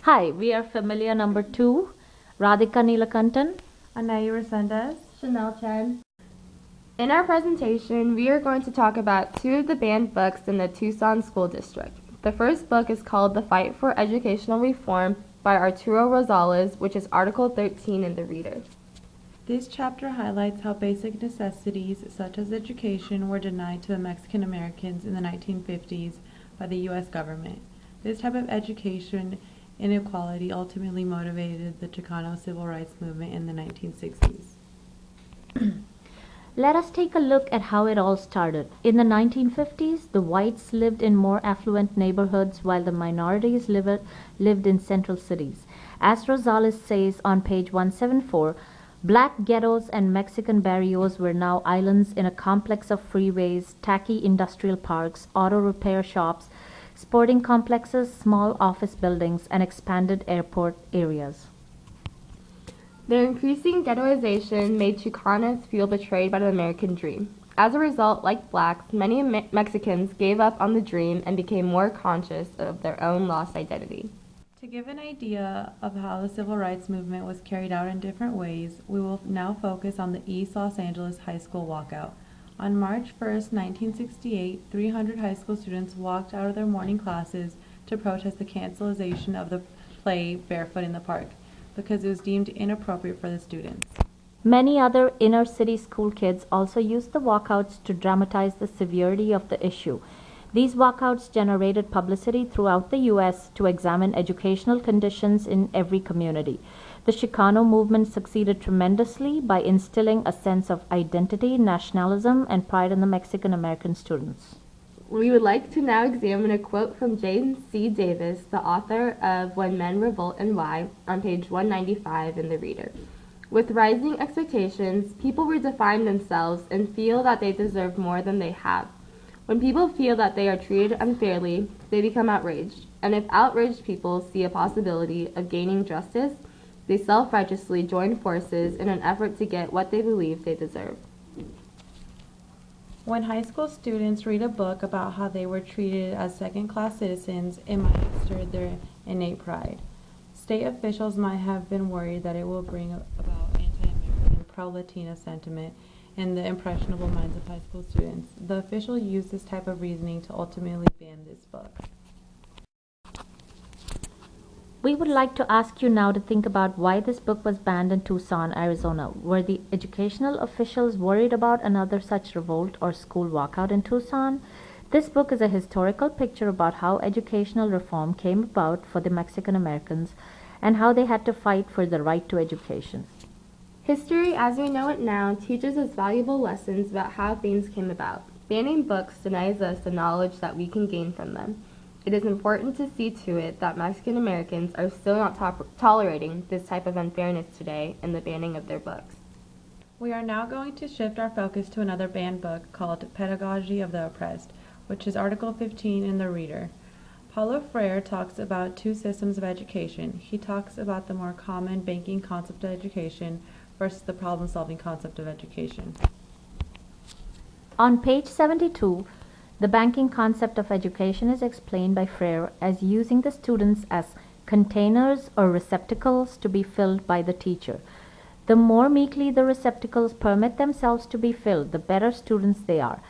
Hi, we are Familia number 2, Radhika Neelakantan. Anahi Resendez. Chen. In our presentation, we are going to talk about two of the banned books in the Tucson School District. The first book is called The Fight for Educational Reform by Arturo Rosales, which is Article 13 in the Reader. This chapter highlights how basic necessities such as education were denied to the Mexican Americans in the 1950s by the U.S. government. This type of education inequality ultimately motivated the Chicano civil rights movement in the 1960s. Let us take a look at how it all started. In the 1950s, the whites lived in more affluent neighborhoods while the minorities lived in central cities. As Rosales says on page 174, black ghettos and Mexican barrios were now islands in a complex of freeways, tacky industrial parks, auto repair shops, sporting complexes, small office buildings, and expanded airport areas. Their increasing ghettoization made Chicanos feel betrayed by the American dream. As a result, like blacks, many Mexicans gave up on the dream and became more conscious of their own lost identity. To give an idea of how the civil rights movement was carried out in different ways, we will now focus on the East Los Angeles High School walkout. On March 1, 1968, 300 high school students walked out of their morning classes to protest the cancellation of the play Barefoot in the Park because it was deemed inappropriate for the students. Many other inner city school kids also used the walkouts to dramatize the severity of the issue. These walkouts generated publicity throughout the U.S. to examine educational conditions in every community. The Chicano movement succeeded tremendously by instilling a sense of identity, nationalism, and pride in the Mexican American students. We would like to now examine a quote from James C. Davis, the author of When Men Revolt and Why, on page 195 in the Reader. With rising expectations, people redefine themselves and feel that they deserve more than they have. When people feel that they are treated unfairly, they become outraged. And if outraged people see a possibility of gaining justice, they self-righteously join forces in an effort to get what they believe they deserve. When high school students read a book about how they were treated as second-class citizens, it might have stirred their innate pride. State officials might have been worried that it will bring about anti-American, pro-Latina sentiment in the impressionable minds of high school students. The official used this type of reasoning to ultimately ban this book. We would like to ask you now to think about why this book was banned in Tucson, Arizona. Were the educational officials worried about another such revolt or school walkout in Tucson? This book is a historical picture about how educational reform came about for the Mexican Americans and how they had to fight for the right to education. History, as we know it now, teaches us valuable lessons about how things came about. Banning books denies us the knowledge that we can gain from them. It is important to see to it that Mexican Americans are still not tolerating this type of unfairness today in the banning of their books. We are now going to shift our focus to another banned book called Pedagogy of the Oppressed, which is Article 15 in the Reader. Paulo Freire talks about two systems of education. He talks about the more common banking concept of education versus the problem-solving concept of education. On page 72, the banking concept of education is explained by Freire as using the students as containers or receptacles to be filled by the teacher. The more meekly the receptacles permit themselves to be filled, the better students they are.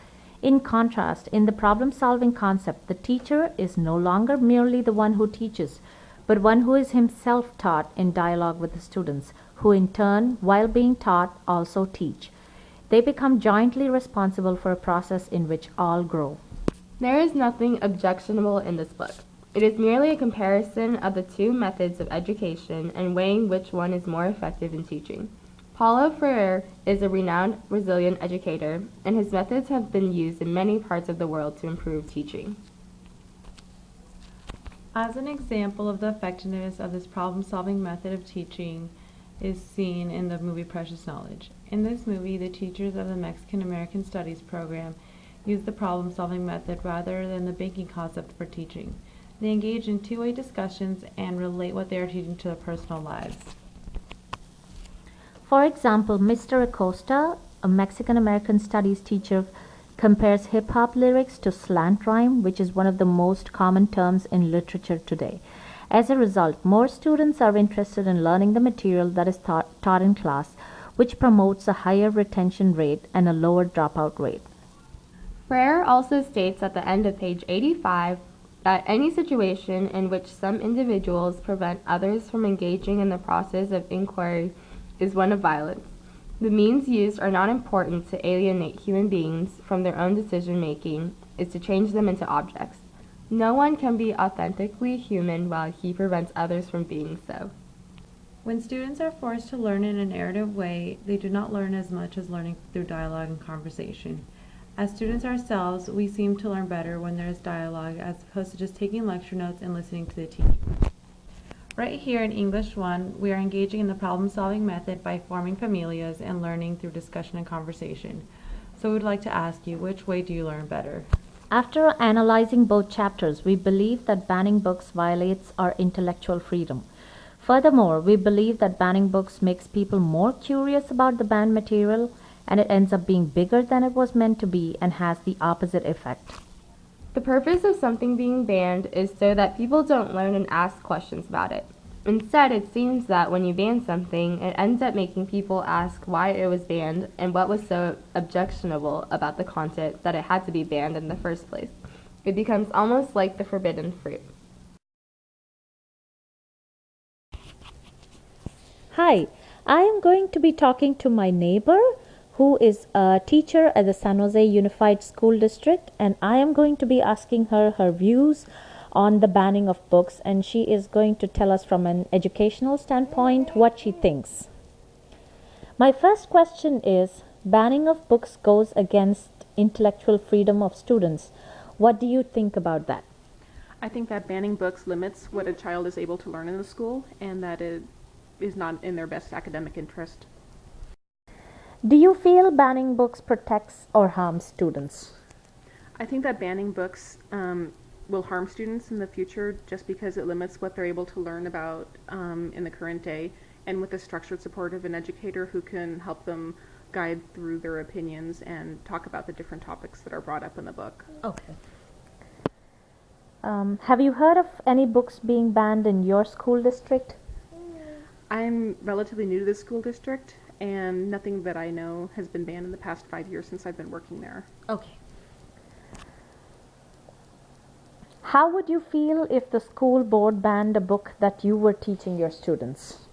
In contrast, in the problem-solving concept, the teacher is no longer merely the one who teaches, but one who is himself taught in dialogue with the students, who in turn, while being taught, also teach. They become jointly responsible for a process in which all grow. There is nothing objectionable in this book. It is merely a comparison of the two methods of education and weighing which one is more effective in teaching. Paulo Freire is a renowned Brazilian educator, and his methods have been used in many parts of the world to improve teaching. As an example of the effectiveness of this problem-solving method of teaching is seen in the movie Precious Knowledge. In this movie, the teachers of the Mexican American Studies program use the problem-solving method rather than the banking concept for teaching. They engage in two-way discussions and relate what they are teaching to their personal lives. For example, Mr. Acosta, a Mexican American Studies teacher, compares hip-hop lyrics to slant rhyme, which is one of the most common terms in literature today. As a result, more students are interested in learning the material that is taught in class, which promotes a higher retention rate and a lower dropout rate. Frere also states at the end of page 85 that any situation in which some individuals prevent others from engaging in the process of inquiry is one of violence. The means used are not important to alienate human beings from their own decision-making, is to change them into objects. No one can be authentically human while he prevents others from being so. When students are forced to learn in a narrative way, they do not learn as much as learning through dialogue and conversation. As students ourselves, we seem to learn better when there is dialogue as opposed to just taking lecture notes and listening to the teacher. Right here in English 1, we are engaging in the problem-solving method by forming familias and learning through discussion and conversation. So we would like to ask you, which way do you learn better? After analyzing both chapters, we believe that banning books violates our intellectual freedom. Furthermore, we believe that banning books makes people more curious about the banned material, and it ends up being bigger than it was meant to be and has the opposite effect. The purpose of something being banned is so that people don't learn and ask questions about it. Instead, it seems that when you ban something, it ends up making people ask why it was banned and what was so objectionable about the content that it had to be banned in the first place. It becomes almost like the forbidden fruit. Hi, I am going to be talking to my neighbor who is a teacher at the San Jose Unified School District, and I am going to be asking her her views on the banning of books, and she is going to tell us from an educational standpoint what she thinks. My first question is, banning of books goes against intellectual freedom of students. What do you think about that? I think that banning books limits what a child is able to learn in the school, and that it is not in their best academic interest. Do you feel banning books protects or harms students? I think that banning books will harm students in the future just because it limits what they're able to learn about in the current day, and with the structured support of an educator who can help them guide through their opinions and talk about the different topics that are brought up in the book. Okay. Have you heard of any books being banned in your school district? I'm relatively new to the school district, and nothing that I know has been banned in the past 5 years since I've been working there. Okay. How would you feel if the school board banned a book that you were teaching your students?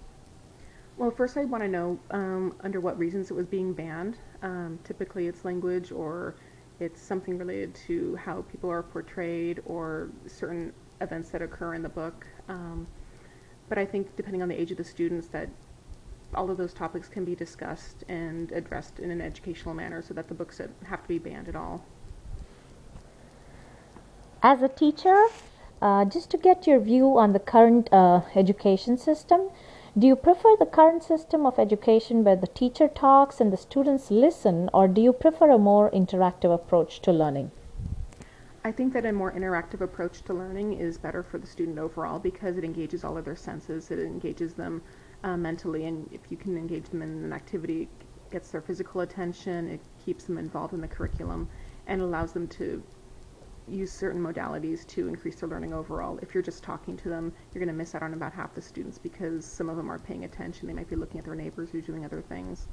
Well, first I'd want to know under what reasons it was being banned. Typically it's language, or it's something related to how people are portrayed or certain events that occur in the book. But I think depending on the age of the students, that all of those topics can be discussed and addressed in an educational manner so that the books don't have to be banned at all. As a teacher, just to get your view on the current education system, do you prefer the current system of education where the teacher talks and the students listen, or do you prefer a more interactive approach to learning? I think that a more interactive approach to learning is better for the student overall because it engages all of their senses. It engages them mentally, and if you can engage them in an activity, it gets their physical attention, it keeps them involved in the curriculum, and allows them to use certain modalities to increase their learning overall. If you're just talking to them, you're going to miss out on about half the students because some of them aren't paying attention. They might be looking at their neighbors who's doing other things.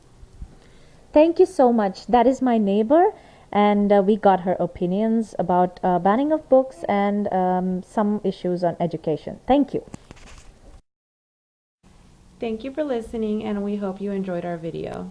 Thank you so much. That is my neighbor, and we got her opinions about banning of books and some issues on education. Thank you. Thank you for listening, and we hope you enjoyed our video.